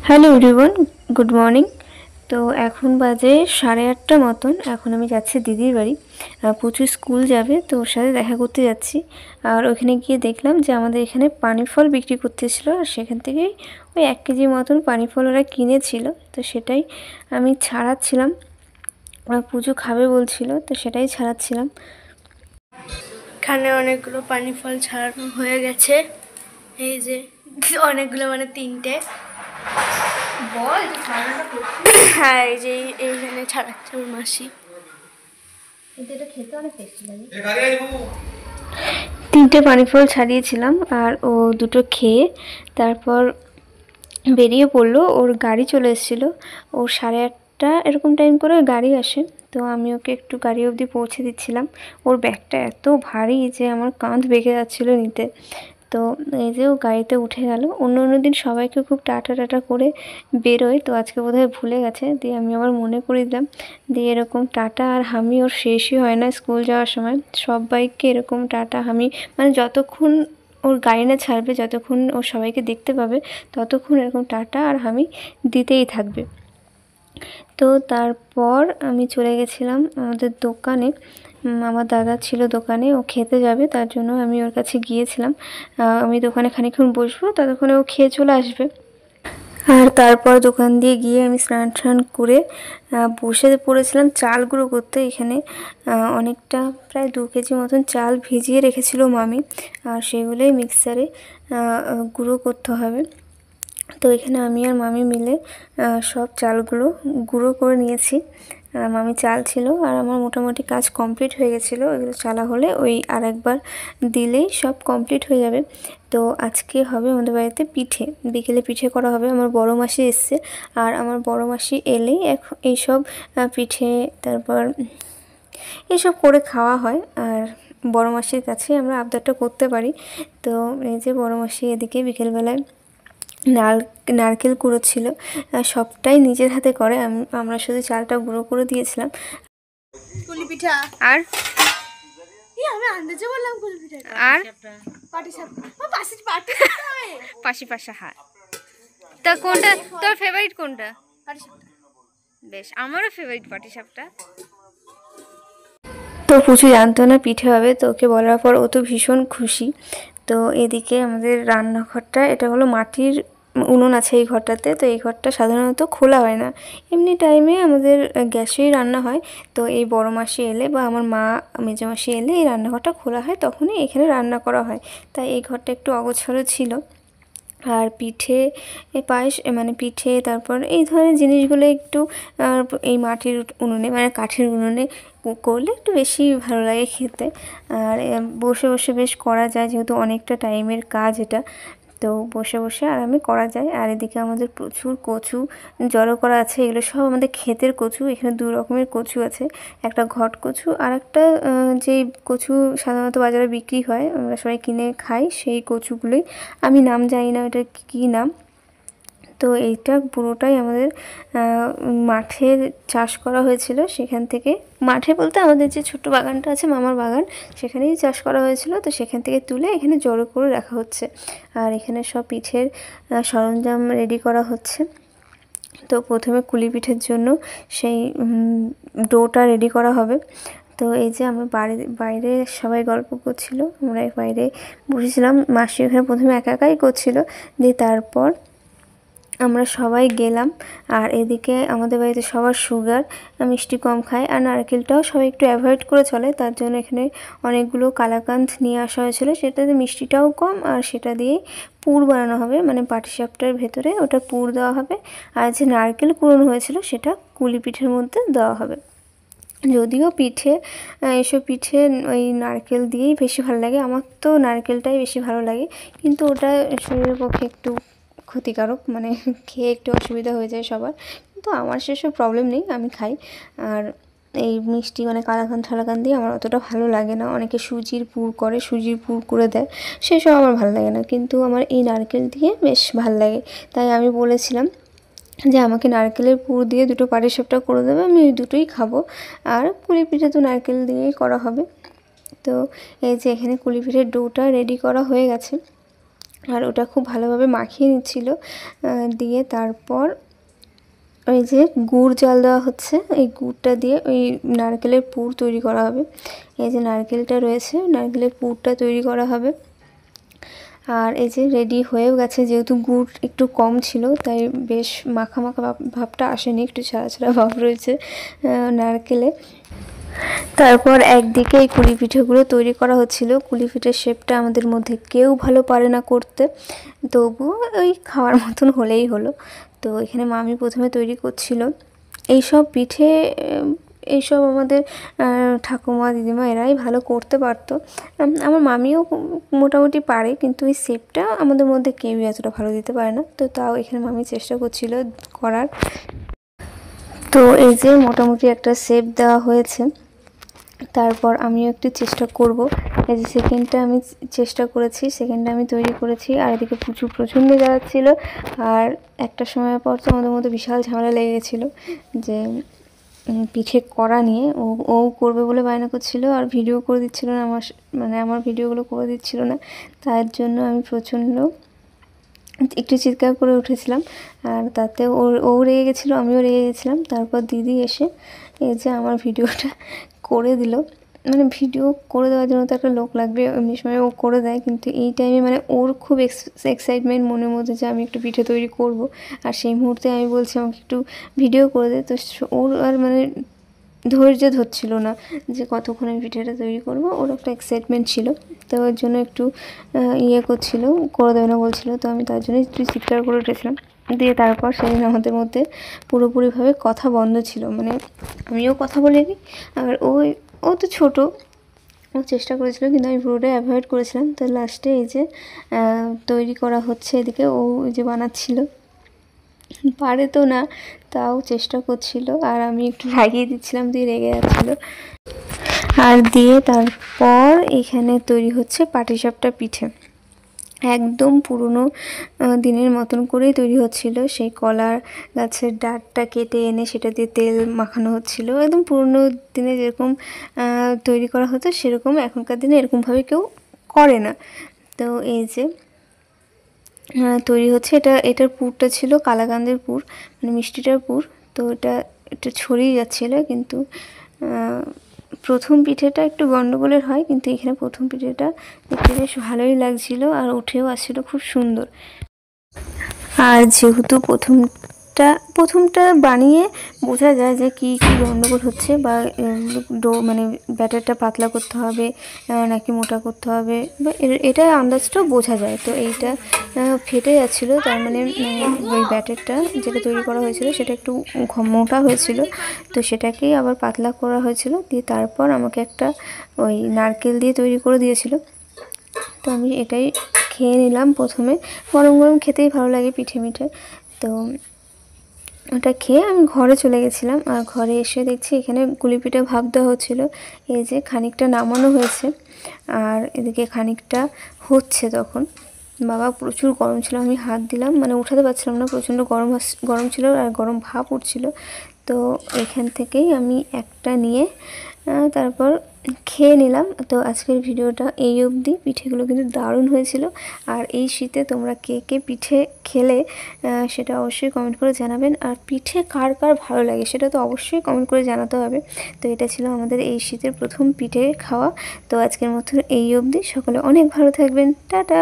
Hello everyone, good morning. তো এখন বাজে 8:30 মতন। এখন আমি যাচ্ছি দিদির বাড়ি। প্রচুর স্কুল যাবে, তো ওর সাথে দেখা করতে যাচ্ছি। আর ওখানে গিয়ে দেখলাম যে আমাদের এখানে পানি ফল বিক্রি করতেছিল, আর সেখান থেকেই ওই 1 কেজি মতন পানি ফল ওরা কিনেছিল। তো সেটাই আমি ছাড়াচ্ছিলাম। ওরা পুজো খাবে বলছিল, তো সেটাই ছাড়াচ্ছিলাম। এখানে অনেকগুলো পানি ফল ছাড়ানো হয়ে গেছে। এই যে অনেকগুলো, মানে 3টে। হ্যাঁ, এই যে এইখানে ছাড়াচ্ছে আমার মাসি। এটা খেতে অনেক টেস্টি লাগে। 3টে পানি ফল ছাড়িয়েছিলাম, আর ও 2টো খেয়ে তারপর বেরিয়ে পড়লো। ওর গাড়ি চলে এসেছিলো। ও 8:30 এরকম টাইম করে গাড়ি আসে। তো আমি ওকে একটু গাড়ি অবধি পৌঁছে দিচ্ছিলাম। ওর ব্যাগটা এত ভারী যে আমার কাঁধ বেঁকে যাচ্ছিলো নিতে। তো এই যে ও গাড়িতে উঠে গেল। অন্য দিন সবাইকে খুব টাটা টাটা করে বেরোয়, তো আজকে বোধহয় ভুলে গেছে। দিয়ে আমি আবার মনে করে দিলাম। দিয়ে এরকম টাটা আর হামি ওর শেষই হয় না স্কুল যাওয়ার সময়। সবাইকে এরকম টাটা হামি, মানে যতক্ষণ ওর গাড়ি না ছাড়বে, যতক্ষণ ও সবাইকে দেখতে পাবে, ততক্ষণ এরকম টাটা আর হামি দিতেই থাকবে। তো তারপর আমি চলে গেছিলাম আমাদের দোকানে। আমার দাদা ছিল দোকানে, ও খেতে যাবে, তার জন্য আমি ওর কাছে গিয়েছিলাম। আমি দোকানে খানিকক্ষণ বসবো, ততক্ষণে ও খেয়ে চলে আসবে। আর তারপর দোকান দিয়ে গিয়ে আমি স্নান টান করে বসে পড়েছিলাম চাল গুঁড়ো করতে। এখানে অনেকটা প্রায় 2 কেজি মতন চাল ভিজিয়ে রেখেছিল মামি, আর সেগুলোই মিক্সারে গুঁড়ো করতে হবে। তো এখানে আমি আর মামি মিলে সব চালগুলো গুঁড়ো করে নিয়েছি। মামি চাল ছিল, আর আমার মোটামুটি কাজ কমপ্লিট হয়ে গেছিলো। এগুলো চালা হলে ওই আর একবার দিলেই সব কমপ্লিট হয়ে যাবে। তো আজকে হবে আমাদের বাড়িতে পিঠে, বিকেলে পিঠে করা হবে। আমার বড় মাসি এসছে, আর আমার বড় মাসি এলেই এইসব পিঠে তারপর এইসব করে খাওয়া হয়। আর বড় মাসির কাছে আমরা আবদারটা করতে পারি। তো এই যে বড় মাসি এদিকে বিকেলবেলায় নারকেল কুড়োচ্ছিল। সবটাই নিজের হাতে করে, আমরা শুধু চালটা গুঁড়ো করে দিয়েছিলাম। কুলি পিঠা আর আমি আন্দাজে বললাম কুলি পিঠা। আর পাটি পাশা হাত। তা কোনটা তোর ফেভারিট? কোনটা? বেশ, আমারও ফেভারিট পাটিসাপটা। তো পুচু জানতো না পিঠে হবে, তো ওকে বলার পর ও তো ভীষণ খুশি। তো এদিকে আমাদের রান্নাঘরটা, এটা হলো মাটির উনুন আছে এই ঘরটাতে। তো এই ঘরটা সাধারণত খোলা হয় না, এমনি টাইমে আমাদের গ্যাসেই রান্না হয়। তো এই বড় মাসি এলে বা আমার মা মেজো মাসি এলে এই রান্নাঘরটা খোলা হয়, তখনই এখানে রান্না করা হয়। তাই এই ঘরটা একটু অগোছালো ছিল। আর পিঠে পায়েস, মানে পিঠে তারপর এই ধরনের জিনিসগুলো একটু এই মাটির উনুনে, মানে কাঠের উনুনে করলে একটু বেশি ভালো লাগে খেতে। আর বসে বসে বেশ করা যায়, যেহেতু অনেকটা টাইমের কাজ এটা। তো বসে বসে আরামে করা যায়। আর এদিকে আমাদের প্রচুর কচু জড়ো করা আছে। এগুলো সব আমাদের ক্ষেতের কচু। এখানে 2 রকমের কচু আছে, একটা ঘট কচু আর একটা যেই কচু সাধারণত বাজারে বিক্রি হয়, আমরা সবাই কিনে খাই, সেই কচুগুলোই। আমি নাম জানি না এটা কী নাম। তো এইটা পুরোটাই আমাদের মাঠের চাষ করা হয়েছিল। সেখান থেকে, মাঠে বলতে আমাদের যে ছোট্ট বাগানটা আছে, মামার বাগান, সেখানেই চাষ করা হয়েছিল। তো সেখান থেকে তুলে এখানে জড়ো করে রাখা হচ্ছে। আর এখানে সব পিঠের সরঞ্জাম রেডি করা হচ্ছে। তো প্রথমে কুলি পিঠের জন্য সেই ডোটা রেডি করা হবে। তো এই যে আমরা বাইরে সবাই গল্প করছিল, আমরা বাইরে বসেছিলাম। মাসি ওখানে প্রথমে একা একাই করছিল, দিয়ে তারপর আমরা সবাই গেলাম। আর এদিকে আমাদের বাড়িতে সবার সুগার, মিষ্টি কম খায়, আর নারকেলটাও সবাই একটু অ্যাভয়েড করে চলে। তার জন্য এখানে অনেকগুলো কালাকাঁদ নিয়ে আসা হয়েছিল, সেটাতে মিষ্টিটাও কম, আর সেটা দিয়েই পুর বানানো হবে, মানে পাটিসাপটার ভেতরে ওটা পুর দেওয়া হবে। আর যে নারকেল কুড়োনো হয়েছিল সেটা কুলি পিঠের মধ্যে দেওয়া হবে। যদিও পিঠে, এসব পিঠে ওই নারকেল দিয়েই বেশি ভালো লাগে। আমার তো নারকেলটাই বেশি ভালো লাগে, কিন্তু ওটা শরীরের পক্ষে একটু ক্ষতিকারক, মানে খেয়ে একটু অসুবিধা হয়ে যায় সবার। কিন্তু আমার সেসব প্রবলেম নেই, আমি খাই। আর এই মিষ্টি, মানে কালাকাঁদ ঠালাকাঁদ দিয়ে আমার অতটা ভালো লাগে না। অনেকে সুজির পুর করে, সুজির পুর করে দেয়, সেসব আমার ভালো লাগে না। কিন্তু আমার এই নারকেল দিয়ে বেশ ভালো লাগে। তাই আমি বলেছিলাম যে আমাকে নারকেলের পুর দিয়ে 2টো পাটিসাপটা করে দেবে, আমি ওই দুটোই খাবো। আর কুলি পিঠে তো নারকেল দিয়েই করা হবে। তো এই যে এখানে কুলি পিঠের ডোটা রেডি করা হয়ে গেছে। আর ওটা খুব ভালোভাবে মাখিয়ে নিচ্ছিল। দিয়ে তারপর ওই যে গুড় জল দেওয়া হচ্ছে, এই গুড়টা দিয়ে ওই নারকেলের পুর তৈরি করা হবে। এই যে নারকেলটা রয়েছে, নারকেলের পুরটা তৈরি করা হবে। আর এই যে রেডি হয়েও গেছে, যেহেতু গুড় একটু কম ছিল তাই বেশ মাখা মাখা ভাবটা আসেনি, একটু ছাড়া ছাড়া ভাব রয়েছে নারকেলে। তারপর একদিকে এই কুলি পিঠেগুলো তৈরি করা হচ্ছিল। কুলি পিঠের শেপটা আমাদের মধ্যে কেউ ভালো পারে না করতে, তবুও ওই খাওয়ার মতন হলেই হলো। তো এখানে মামি প্রথমে তৈরি করছিল এইসব পিঠে। এইসব আমাদের ঠাকুমা দিদিমা এরাই ভালো করতে পারতো। আমার মামিও মোটামুটি পারে, কিন্তু ওই শেপটা আমাদের মধ্যে কেউই এতটা ভালো দিতে পারে না। তো তাও এখানে মামি চেষ্টা করছিল করার। তো এই যে মোটামুটি একটা শেপ দেওয়া হয়েছে। তারপর আমিও একটু চেষ্টা করব। এই যে সেকেন্ডটা আমি চেষ্টা করেছি, সেকেন্ডটা আমি তৈরি করেছি। আর এদিকে প্রচণ্ড জ্বালাচ্ছিল। আর একটা সময় পর তো আমাদের মধ্যে বিশাল ঝামেলা লেগে গেছিলো যে পিঠে করা নিয়ে। ও করবে বলে বায়না করছিল, আর ভিডিও করে দিচ্ছিল না আমার ভিডিওগুলো করে দিচ্ছিল না। তার জন্য আমি প্রচণ্ড একটু চিৎকার করে উঠেছিলাম। আর তাতে ও রেগে গেছিলো, আমিও রেগে গেছিলাম। তারপর দিদি এসে এই যে আমার ভিডিওটা করে দিল। মানে ভিডিও করে দেওয়ার জন্য তো একটা লোক লাগবে, এমনি সময় ও করে দেয়। কিন্তু এই টাইমে মানে ওর খুব এক্সাইটমেন্ট মনের মধ্যে যে আমি একটু পিঠে তৈরি করব। আর সেই মুহূর্তে আমি বলছি আমাকে একটু ভিডিও করে দে। তো ওর আর মানে ধৈর্য ধরছিল না যে কতক্ষণ আমি পিঠেটা তৈরি করব। ওর একটা এক্সাইটমেন্ট ছিল, তো ওর জন্য একটু করছিল, করে দেবে না বলছিল। তো আমি তার জন্য একটু চিৎকার করে উঠেছিলাম। দিয়ে তারপর সেদিন আমাদের মধ্যে পুরোপুরিভাবে কথা বন্ধ ছিল। মানে আমিও কথা বলিনি, আর ও তো ছোটো, ও চেষ্টা করেছিল, কিন্তু আমি পুরোটাই অ্যাভয়েড করেছিলাম। তো লাস্টে এই যে তৈরি করা হচ্ছে, এদিকে ও যে বানাচ্ছিল, পারে তো না, তাও চেষ্টা করছিল। আর আমি একটু রাগিয়ে দিচ্ছিলাম, দিয়ে রেগে যাচ্ছিলো। আর দিয়ে তারপর এখানে তৈরি হচ্ছে পাটিসাপটা পিঠে। একদম পুরনো দিনের মতন করেই তৈরি হচ্ছিল। সেই কলার গাছের ডাঁটটা কেটে এনে সেটা দিয়ে তেল মাখানো হচ্ছিল। একদম পুরনো দিনে যেরকম তৈরি করা হতো সেরকম এখনকার দিনে এরকমভাবে কেউ করে না। তো এই যে তৈরি হচ্ছে, এটার পুরটা ছিল কালাকান্দের পুর, মানে মিষ্টিটার পুর। তো এটা ছড়িয়ে যাচ্ছিলো। কিন্তু প্রথম পিঠেটা একটু গন্ডগোলের হয়, কিন্তু এখানে প্রথম পিঠেটা দেখতে বেশ ভালোই লাগছিল, আর উঠেও আসছিল খুব সুন্দর। আর যেহেতু প্রথমটা বানিয়ে বোঝা যায় যে কী কী গন্ডগোল হচ্ছে, বা মানে ব্যাটারটা পাতলা করতে হবে নাকি মোটা করতে হবে, বা এটা আন্দাজটাও বোঝা যায়। তো এইটা ফেটে যাচ্ছিলো, তার মানে ওই ব্যাটারটা যেটা তৈরি করা হয়েছিল সেটা একটু মোটা হয়েছিল। তো সেটাকেই আবার পাতলা করা হয়েছিল। দিয়ে তারপর আমাকে একটা ওই নারকেল দিয়ে তৈরি করে দিয়েছিল। তো আমি এটাই খেয়ে নিলাম প্রথমে। গরম গরম খেতেই ভালো লাগে পিঠে মিঠে। তো ওটা খেয়ে আমি ঘরে চলে গেছিলাম। আর ঘরে এসে দেখছি এখানে গুলি পিঠে ভাপ দেওয়া হচ্ছিলো। এই যে খানিকটা নামানো হয়েছে, আর এদিকে খানিকটা হচ্ছে। তখন বাবা প্রচুর গরম ছিল, আমি হাত দিলাম, মানে উঠাতে পারছিলাম না, প্রচণ্ড গরম ছিল, আর গরম ভাপ উঠছিল। তো এখান থেকেই আমি একটা নিয়ে তারপর খেয়ে নিলাম। তো আজকের ভিডিওটা এই অবধি। পিঠেগুলো কিন্তু দারুণ হয়েছিল। আর এই শীতে তোমরা কে কে পিঠে খেলে সেটা অবশ্যই কমেন্ট করে জানাবেন। আর পিঠে কার কার ভালো লাগে সেটা তো অবশ্যই কমেন্ট করে জানাতে হবে। তো এটা ছিল আমাদের এই শীতের প্রথম পিঠে খাওয়া। তো আজকের মতো এই অবধি। সকলে অনেক ভালো থাকবেন, টাটা।